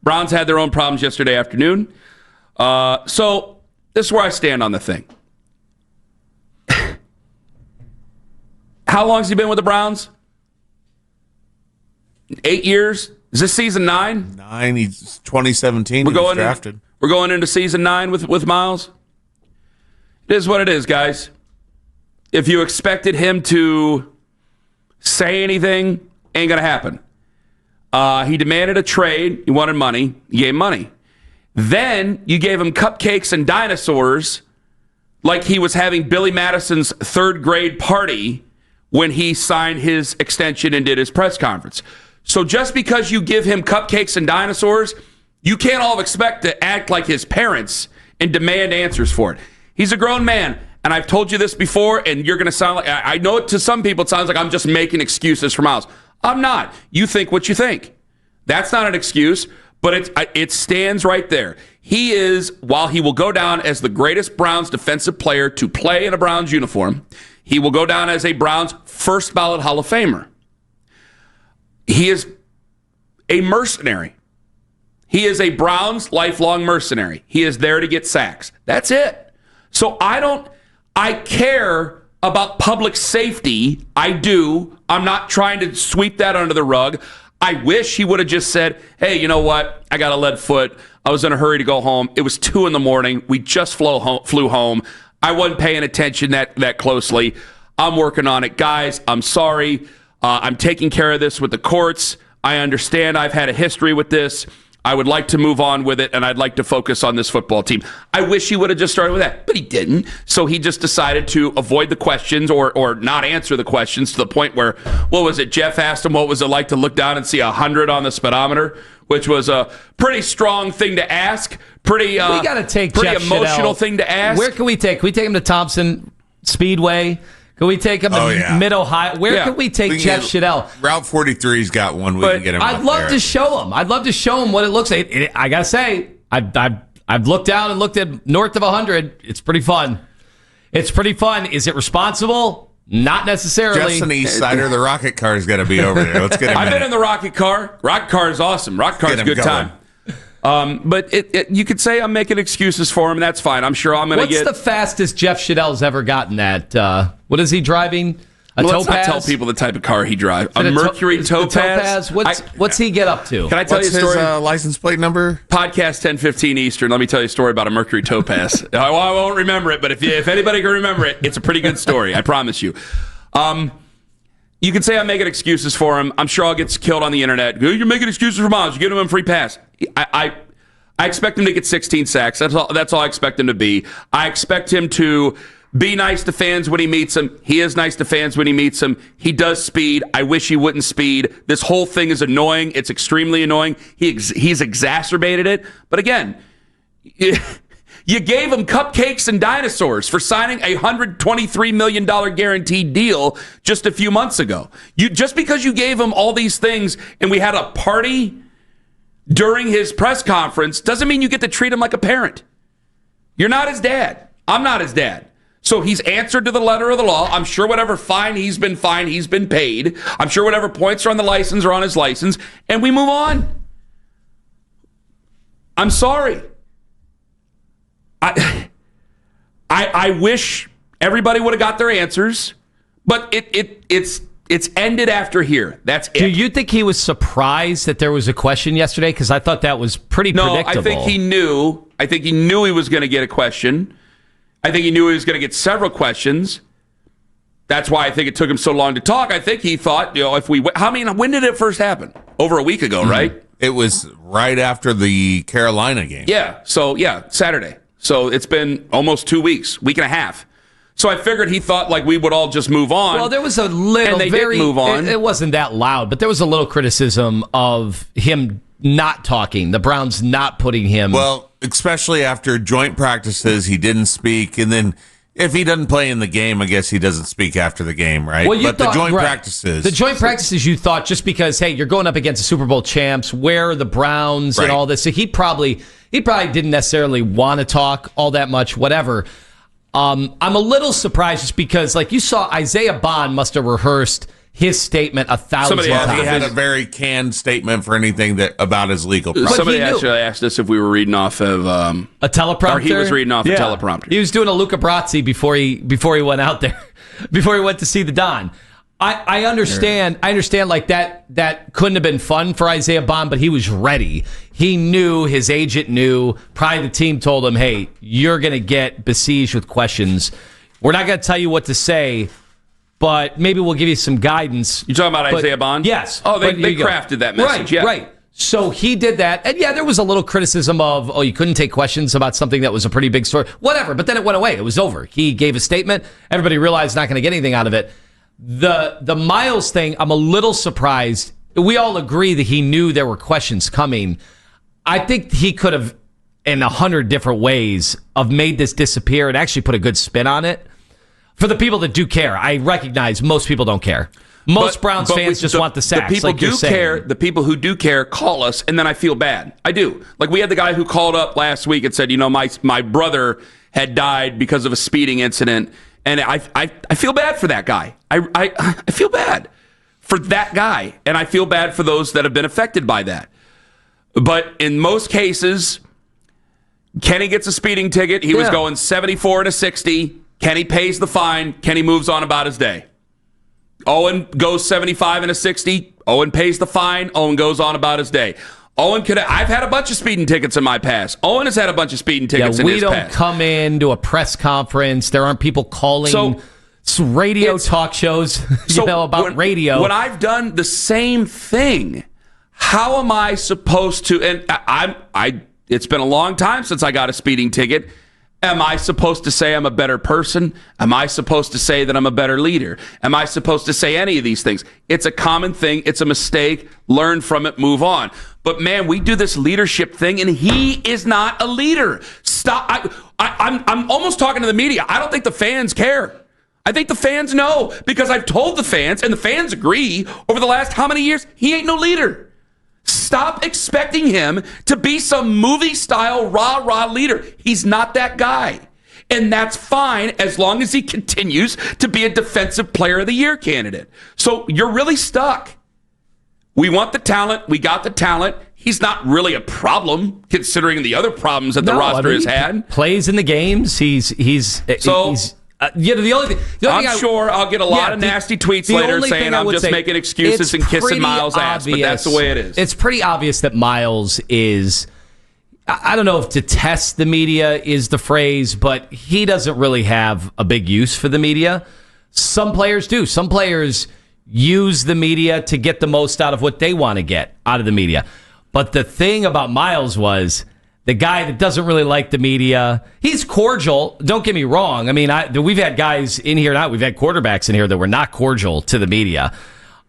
Browns had their own problems yesterday afternoon. So this is where I stand on the thing. How long has he been with the Browns? 8 years? Is this season 9? 9. He's 2017. He was drafted. We're going into season 9 with Myles. It is what it is, guys. If you expected him to say anything, ain't going to happen. He demanded a trade. He wanted money. You gave him money. Then you gave him cupcakes and dinosaurs like he was having Billy Madison's third grade party when he signed his extension and did his press conference. So just because you give him cupcakes and dinosaurs, you can't all expect to act like his parents and demand answers for it. He's a grown man, and I've told you this before, and you're going to sound like, I know to some people it sounds like I'm just making excuses for Myles. I'm not. You think what you think. That's not an excuse, but it stands right there. He is, while he will go down as the greatest Browns defensive player to play in a Browns uniform, he will go down as a Browns first ballot Hall of Famer. He is a mercenary. He is a Browns lifelong mercenary. He is there to get sacks. That's it. So I care about public safety. I do. I'm not trying to sweep that under the rug. I wish he would have just said, hey, you know what? I got a lead foot. I was in a hurry to go home. It was 2 a.m. We just flew home. I wasn't paying attention that closely. I'm working on it. Guys, I'm sorry. I'm taking care of this with the courts. I understand I've had a history with this. I would like to move on with it, and I'd like to focus on this football team. I wish he would have just started with that, but he didn't. So he just decided to avoid the questions or not answer the questions to the point where, what was it? Jeff asked him what was it like to look down and see 100 on the speedometer, which was a pretty strong thing to ask. We got to take pretty Jeff emotional Shadell. Thing to ask. Where can we take? Can we take him to Thompson Speedway? Can we take him to Mid-Ohio? Where can we take Jeff Shadell? Route 43's got one. We can get him. I'd love to show him. I'd love to show him what it looks like. I gotta say, I've looked down and looked at north of 100. It's pretty fun. It's pretty fun. Is it responsible? Not necessarily. Jeff's an East Sider. The rocket car's got to be over there. Let's get him. I've been in the rocket car. Rocket car is awesome. Rocket car is a good time. But you could say I'm making excuses for him, and that's fine. I'm sure I'm going to get... What's the fastest Jeff Shadell's ever gotten at? What is he driving? Topaz? Let's not tell people the type of car he drives. A Mercury Topaz? What's he get up to? Can I tell you a story? What's his license plate number? Podcast 10:15 Eastern. Let me tell you a story about a Mercury Topaz. I won't remember it, but if anybody can remember it, it's a pretty good story. I promise you. You can say I'm making excuses for him. I'm sure I'll get killed on the internet. You're making excuses for Myles. You're giving him a free pass. I expect him to get 16 sacks. That's all I expect him to be. I expect him to be nice to fans when he meets them. He is nice to fans when he meets them. He does speed. I wish he wouldn't speed. This whole thing is annoying. It's extremely annoying. He's exacerbated it. But again, you gave him cupcakes and dinosaurs for signing a $123 million guaranteed deal just a few months ago. Just because you gave him all these things and we had a party during his press conference doesn't mean you get to treat him like a parent. You're not his dad. I'm not his dad. So he's answered to the letter of the law. I'm sure whatever fine he's been paid. I'm sure whatever points are on the license are on his license, and we move on. I'm sorry. I wish everybody would have got their answers, but it's ended after here. That's it. Do you think he was surprised that there was a question yesterday? Because I thought that was pretty predictable. No, I think he knew. I think he knew he was going to get a question. I think he knew he was going to get several questions. That's why I think it took him so long to talk. I think he thought, when did it first happen? Over a week ago, right? It was right after the Carolina game. Yeah. So, Saturday. So it's been almost 2 weeks, week and a half. So I figured he thought like we would all just move on. Well, there was a little, and they did move on. It wasn't that loud, but there was a little criticism of him not talking, the Browns not putting him. Well, especially after joint practices, he didn't speak, and then if he doesn't play in the game, I guess he doesn't speak after the game, right? Well, the joint practices. The joint practices, you thought just because, hey, you're going up against the Super Bowl champs, where are the Browns and all this? So he probably didn't necessarily want to talk all that much, whatever. I'm a little surprised just because, like you saw, Isaiah Bond must have rehearsed his statement 1,000 Somebody times. asked He had a very canned statement for anything that about his legal problems. Somebody he knew. actually asked us if we were reading off of A teleprompter. Or he was reading off a teleprompter. He was doing a Luca Brasi before he went out there, before he went to see the Don. I understand. I understand. Like that couldn't have been fun for Isaiah Bond, but he was ready. He knew, his agent knew. Probably the team told him, "Hey, you're going to get besieged with questions. We're not going to tell you what to say, but maybe we'll give you some guidance." You talking about Isaiah Bond? Yes. Oh, they But crafted that message. Right. Yeah. Right. So he did that. And yeah, there was a little criticism of, you couldn't take questions about something that was a pretty big story. Whatever. But then it went away. It was over. He gave a statement. Everybody realized not going to get anything out of it. The Myles thing, I'm a little surprised. We all agree that he knew there were questions coming. I think he could have, in 100 different ways, have made this disappear and actually put a good spin on it. For the people that do care, I recognize most people don't care. Most Browns fans just want the sacks. The people like you're do saying. care. The people who do care call us, and then I feel bad. I do. Like we had the guy who called up last week and said, my brother had died because of a speeding incident, and I feel bad for that guy. I feel bad for that guy, and I feel bad for those that have been affected by that. But in most cases, Kenny gets a speeding ticket. He was going 74 to 60. Kenny pays the fine. Kenny moves on about his day. Owen goes 75 and a 60. Owen pays the fine. Owen goes on about his day. I've had a bunch of speeding tickets in my past. Owen has had a bunch of speeding tickets in his past. We don't come into a press conference. There aren't people calling radio talk shows about radio. When I've done the same thing, how am I supposed to? And it's been a long time since I got a speeding ticket. Am I supposed to say I'm a better person? Am I supposed to say that I'm a better leader? Am I supposed to say any of these things? It's a common thing. It's a mistake. Learn from it. Move on. But man, we do this leadership thing, and he is not a leader. Stop. I'm almost talking to the media. I don't think the fans care. I think the fans know, because I've told the fans, and the fans agree over the last how many years, he ain't no leader. Stop expecting him to be some movie-style rah-rah leader. He's not that guy. And that's fine as long as he continues to be a Defensive Player of the Year candidate. So you're really stuck. We want the talent. We got the talent. He's not really a problem considering the other problems that the roster has had. Plays in the games. He's the only thing. I'm sure I'll get a lot of nasty tweets later saying I'm just making excuses and kissing Myles' ass, but that's the way it is. It's pretty obvious that Myles is, I don't know if to test the media is the phrase, but he doesn't really have a big use for the media. Some players do. Some players use the media to get the most out of what they want to get out of the media. But the thing about Myles was, the guy that doesn't really like the media, he's cordial. Don't get me wrong. I mean, we've had guys in here, we've had quarterbacks in here that were not cordial to the media.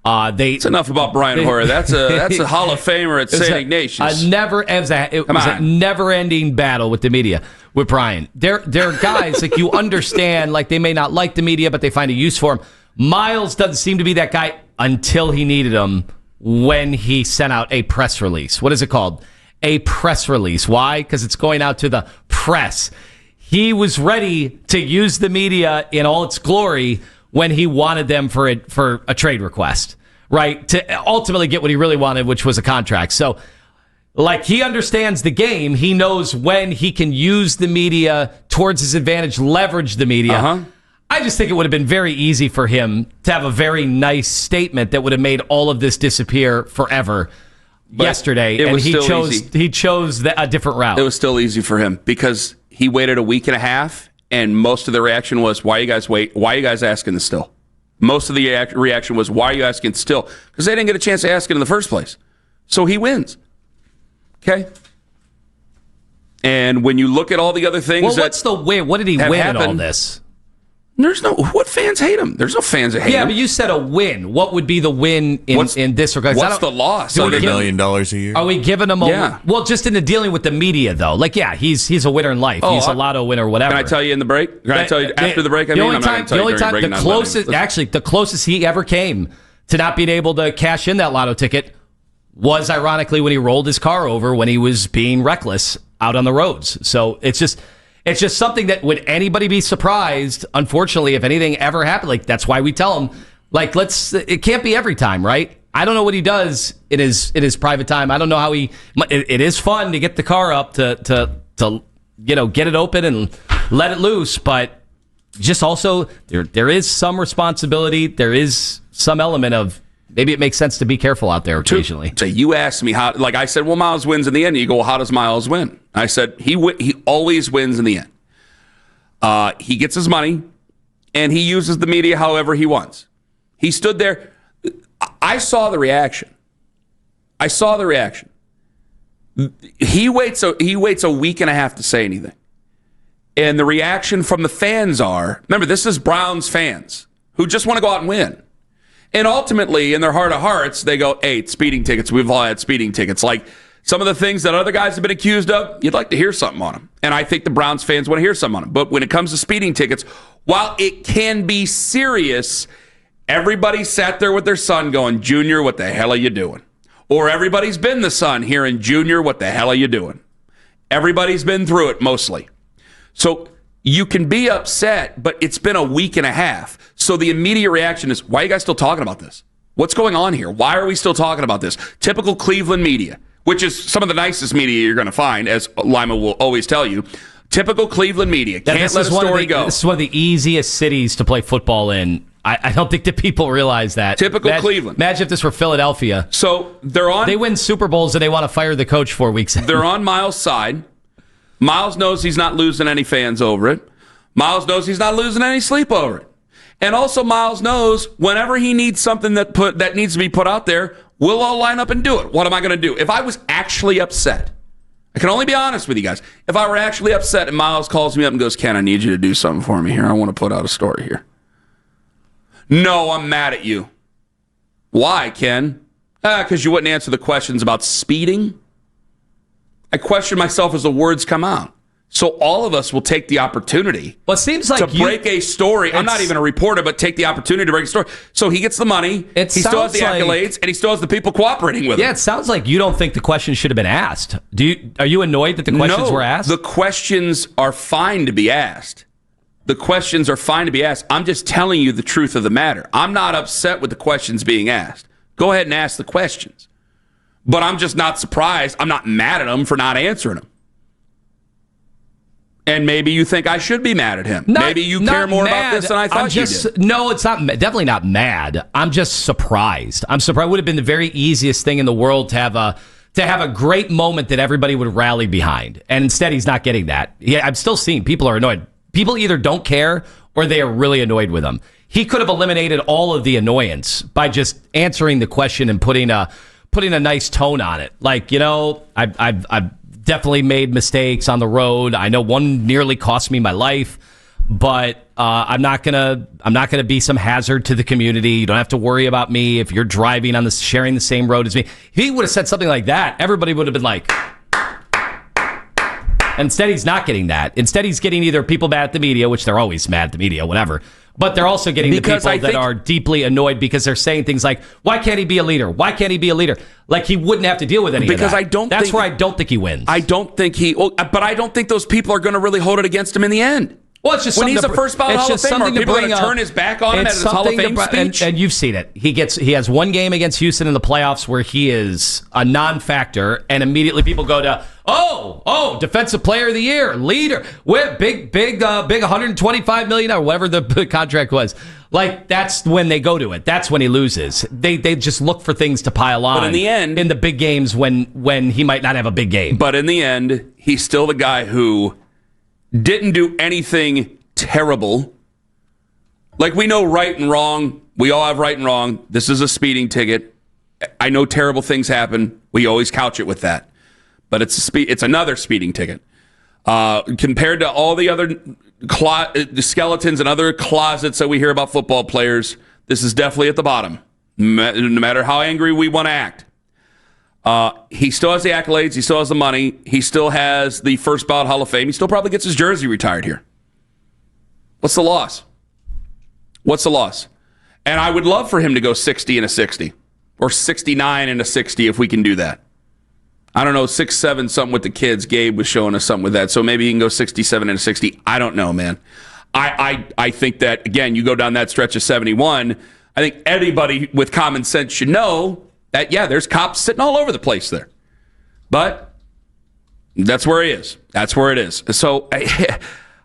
It's enough about Brian Hoyer. That's a Hall of Famer at St. Ignatius. It was a never-ending battle with the media with Brian. They're guys like you understand, like they may not like the media, but they find a use for him. Myles doesn't seem to be that guy until he needed him when he sent out a press release. What is it called? A press release. Why? Because it's going out to the press. He was ready to use the media in all its glory when he wanted them for a trade request, right? To ultimately get what he really wanted, which was a contract. So, like, he understands the game. He knows when he can use the media towards his advantage, leverage the media. Uh-huh. I just think it would have been very easy for him to have a very nice statement that would have made all of this disappear forever. But yesterday, and he chose a different route. It was still easy for him because he waited a week and a half, and most of the reaction was, "Why are you guys wait? Why are you guys asking this still?" Most of the reaction was, "Why are you asking still?" Because they didn't get a chance to ask it in the first place. So he wins. Okay. And when you look at all the other things, what's the win? What did he win in all this? There's no, what fans hate him? There's no fans that hate him. Yeah, but you said a win. What would be the win in this regard? What's the loss? $100 million a year. Are we giving him well, just in the dealing with the media, though. Like, yeah, he's a winner in life. He's a lotto winner, whatever. Can I tell you in the break? Can I tell you after the break? The only time, the closest he ever came to not being able to cash in that lotto ticket was, ironically, when he rolled his car over when he was being reckless out on the roads. So it's just something that, would anybody be surprised, unfortunately, if anything ever happened? Like, that's why we tell them Like, it can't be every time, right? I don't know what he does in his private time. I don't know how it is fun to get the car up to get it open and let it loose, but just also there is some responsibility. There is some element of maybe it makes sense to be careful out there occasionally. So you asked me how, like I said, well, Myles wins in the end. And you go, well, how does Myles win? I said, he always wins in the end. He gets his money, and he uses the media however he wants. He stood there. I saw the reaction. He waits a week and a half to say anything. And the reaction from the fans remember, this is Browns fans who just want to go out and win. And ultimately, in their heart of hearts, they go, hey, speeding tickets. We've all had speeding tickets. Like some of the things that other guys have been accused of, you'd like to hear something on them. And I think the Browns fans want to hear something on them. But when it comes to speeding tickets, while it can be serious, everybody sat there with their son going, Junior, what the hell are you doing? Or everybody's been the son hearing, Junior, what the hell are you doing? Everybody's been through it mostly. So you can be upset, but it's been a week and a half. So the immediate reaction is, why are you guys still talking about this? What's going on here? Why are we still talking about this? Typical Cleveland media, which is some of the nicest media you're going to find, as Lima will always tell you. Typical Cleveland media. Can't let a story go. This is one of the easiest cities to play football in. I don't think that people realize that. Typical Cleveland. Imagine if this were Philadelphia. So they win Super Bowls and they want to fire the coach 4 weeks in. They're on Myles' side. Myles knows he's not losing any fans over it. Myles knows he's not losing any sleep over it. And also Myles knows whenever he needs something that needs to be put out there, we'll all line up and do it. What am I going to do? If I was actually upset, I can only be honest with you guys. If I were actually upset and Myles calls me up and goes, Ken, I need you to do something for me here. I want to put out a story here. No, I'm mad at you. Why, Ken? Because you wouldn't answer the questions about speeding. I question myself as the words come out. So all of us will take the opportunity to break a story. I'm not even a reporter, but take the opportunity to break a story. So he gets the money, he still has the accolades, and he still has the people cooperating with him. Yeah, it sounds like you don't think the questions should have been asked. Are you annoyed that the questions were asked? The questions are fine to be asked. I'm just telling you the truth of the matter. I'm not upset with the questions being asked. Go ahead and ask the questions. But I'm just not surprised. I'm not mad at him for not answering them. And maybe you think I should be mad at him. Maybe you care more about this than I thought you did. No, it's not. Definitely not mad. I'm just surprised. I'm surprised. It would have been the very easiest thing in the world to have a great moment that everybody would rally behind. And instead, he's not getting that. Yeah, I'm still seeing people are annoyed. People either don't care or they are really annoyed with him. He could have eliminated all of the annoyance by just answering the question and putting a nice tone on it. Like, I've definitely made mistakes on the road. I know one nearly cost me my life, but I'm not gonna be some hazard to the community. You don't have to worry about me if you're driving sharing the same road as me. If he would have said something like that, everybody would have been like. Instead, he's not getting that. Instead, he's getting either people mad at the media, which they're always mad at the media, whatever. But they're also getting the people that are deeply annoyed because they're saying things like, why can't he be a leader? Why can't he be a leader? Like he wouldn't have to deal with any of that. That's where I don't think he wins. I don't think but I don't think those people are going to really hold it against him in the end. Well, it's just when he's a first ballot Hall of Famer, people are going to turn his back on him at his Hall of Fame speech. And you've seen it. He has one game against Houston in the playoffs where he is a non-factor, and immediately people go to, Defensive Player of the Year, leader, big $125 million or whatever the contract was. Like that's when they go to it. That's when he loses. They just look for things to pile on. But in the end, in the big games when he might not have a big game. But in the end, he's still the guy who didn't do anything terrible. Like we know right and wrong. We all have right and wrong. This is a speeding ticket. I know terrible things happen. We always couch it with that. But it's another speeding ticket. Compared to all the other skeletons and other closets that we hear about football players, this is definitely at the bottom. No matter how angry we want to act. He still has the accolades. He still has the money. He still has the first ballot Hall of Fame. He still probably gets his jersey retired here. What's the loss? And I would love for him to go 60 and a 60 or 69 and a 60 if we can do that. I don't know, 6'7", something with the kids. Gabe was showing us something with that. So maybe he can go 67 and a 60. I don't know, man. I think that, again, you go down that stretch of 71, I think anybody with common sense should know that, yeah, there's cops sitting all over the place there. But that's where he is. That's where it is. So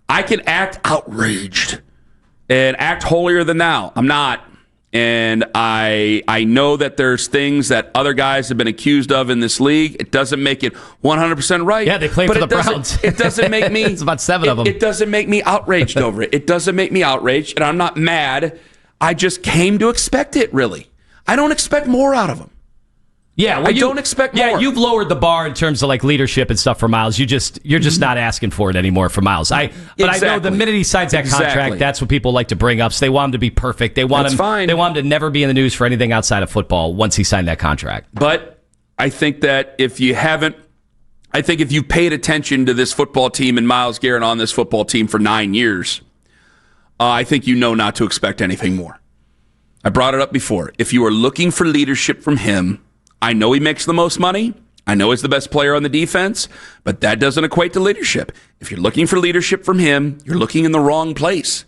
I can act outraged and act holier than thou. I'm not. And I know that there's things that other guys have been accused of in this league. It doesn't make it 100% right. Yeah, they play for the Browns. It doesn't make me... It's about 7 of them. It doesn't make me outraged over it. It doesn't make me outraged, and I'm not mad. I just came to expect it, really. I don't expect more out of him. Yeah, well, I don't expect more. Yeah, you've lowered the bar in terms of like leadership and stuff for Myles. You're just not asking for it anymore for Myles. But I know the minute he signs that contract, that's what people like to bring up. So they want him to be perfect. They want him. They want him to never be in the news for anything outside of football once he signed that contract. But I think that if you paid attention to this football team and Myles Garrett on this football team for 9 years, I think you know not to expect anything more. I brought it up before. If you are looking for leadership from him, I know he makes the most money. I know he's the best player on the defense, but that doesn't equate to leadership. If you're looking for leadership from him, you're looking in the wrong place.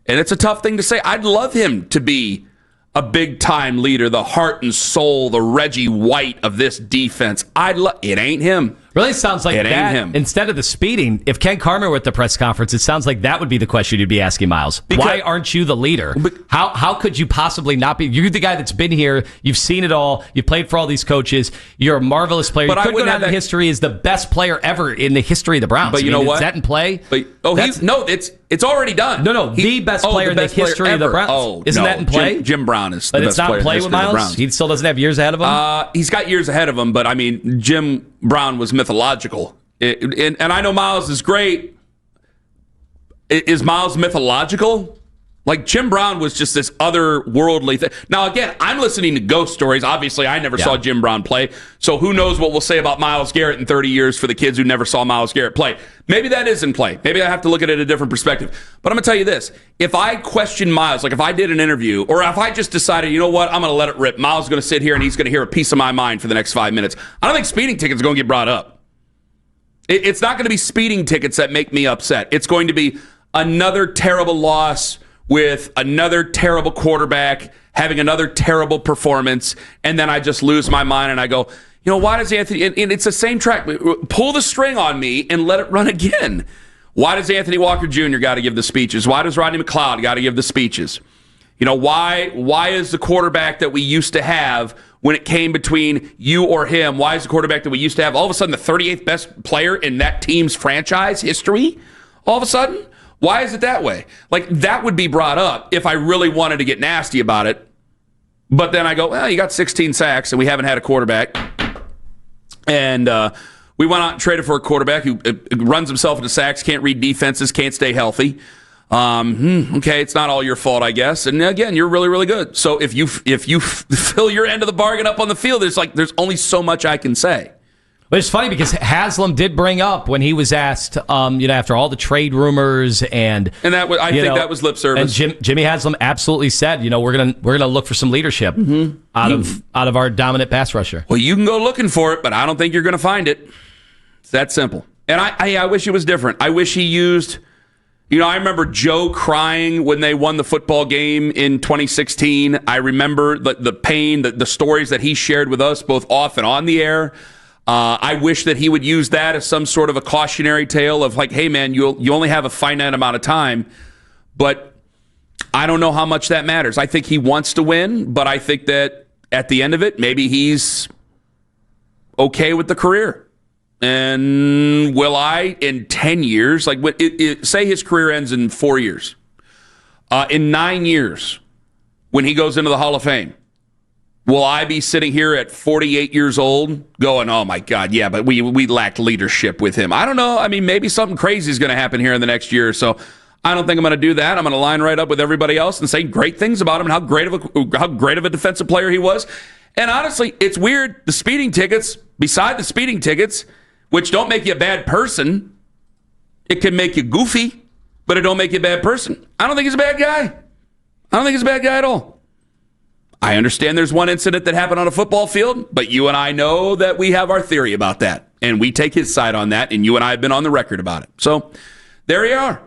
And it's a tough thing to say. I'd love him to be a big-time leader, the heart and soul, the Reggie White of this defense. It ain't him. Really sounds like it that. Ain't him. Instead of the speeding, if Ken Carmer were at the press conference, it sounds like that would be the question you'd be asking Myles. Why aren't you the leader? How could you possibly not be? You're the guy that's been here. You've seen it all. You played for all these coaches. You're a marvelous player. But you could go down in history as the best player ever in the history of the Browns. But you know what? Is that in play? It's already done. No, the best player in the history of the Browns. Isn't that in play? Jim Brown is the best player. But it's not in play with Myles? He still doesn't have years ahead of him? He's got years ahead of him, but I mean, Jim Brown was mythological. And I know Myles is great. Is Myles mythological? Like, Jim Brown was just this otherworldly thing. Now, again, I'm listening to ghost stories. Obviously, I never saw Jim Brown play. So who knows what we'll say about Myles Garrett in 30 years for the kids who never saw Myles Garrett play. Maybe that is in play. Maybe I have to look at it a different perspective. But I'm going to tell you this. If I question Myles, like if I did an interview, or if I just decided, you know what, I'm going to let it rip. Myles is going to sit here and he's going to hear a piece of my mind for the next 5 minutes. I don't think speeding tickets are going to get brought up. It's not going to be speeding tickets that make me upset. It's going to be another terrible loss with another terrible quarterback having another terrible performance, and then I just lose my mind and I go, you know, why does Anthony, and it's the same track, pull the string on me and let it run again. Why does Anthony Walker Jr. got to give the speeches? Why does Rodney McLeod got to give the speeches? You know, why is the quarterback that we used to have, when it came between you or him, why is the quarterback that we used to have all of a sudden the 38th best player in that team's franchise history? All of a sudden? Why is it that way? Like, that would be brought up if I really wanted to get nasty about it. But then I go, well, you got 16 sacks and we haven't had a quarterback. And we went out and traded for a quarterback who runs himself into sacks, can't read defenses, can't stay healthy. Okay, it's not all your fault, I guess. And again, you're really, really good. So if you fill your end of the bargain up on the field, there's only so much I can say. But it's funny because Haslam did bring up when he was asked, after all the trade rumors and that was, I think that was lip service. And Jimmy Haslam absolutely said, we're gonna look for some leadership out of our dominant pass rusher. Well, you can go looking for it, but I don't think you're gonna find it. It's that simple. And I wish it was different. I wish he used. I remember Joe crying when they won the football game in 2016. I remember the pain, the stories that he shared with us, both off and on the air. I wish that he would use that as some sort of a cautionary tale of like, hey, man, you only have a finite amount of time. But I don't know how much that matters. I think he wants to win, but I think that at the end of it, maybe he's okay with the career. And will I, in 10 years, like say his career ends in 4 years, in 9 years, when he goes into the Hall of Fame, will I be sitting here at 48 years old going, oh my God, yeah, but we lacked leadership with him? I don't know. I mean, maybe something crazy is going to happen here in the next year or so. I don't think I'm going to do that. I'm going to line right up with everybody else and say great things about him and how great of a defensive player he was. And honestly, it's weird. The speeding tickets, beside the speeding tickets, which don't make you a bad person, it can make you goofy, but it don't make you a bad person. I don't think he's a bad guy. I don't think he's a bad guy at all. I understand there's one incident that happened on a football field, but you and I know that we have our theory about that, and we take his side on that, and you and I have been on the record about it. So there you are.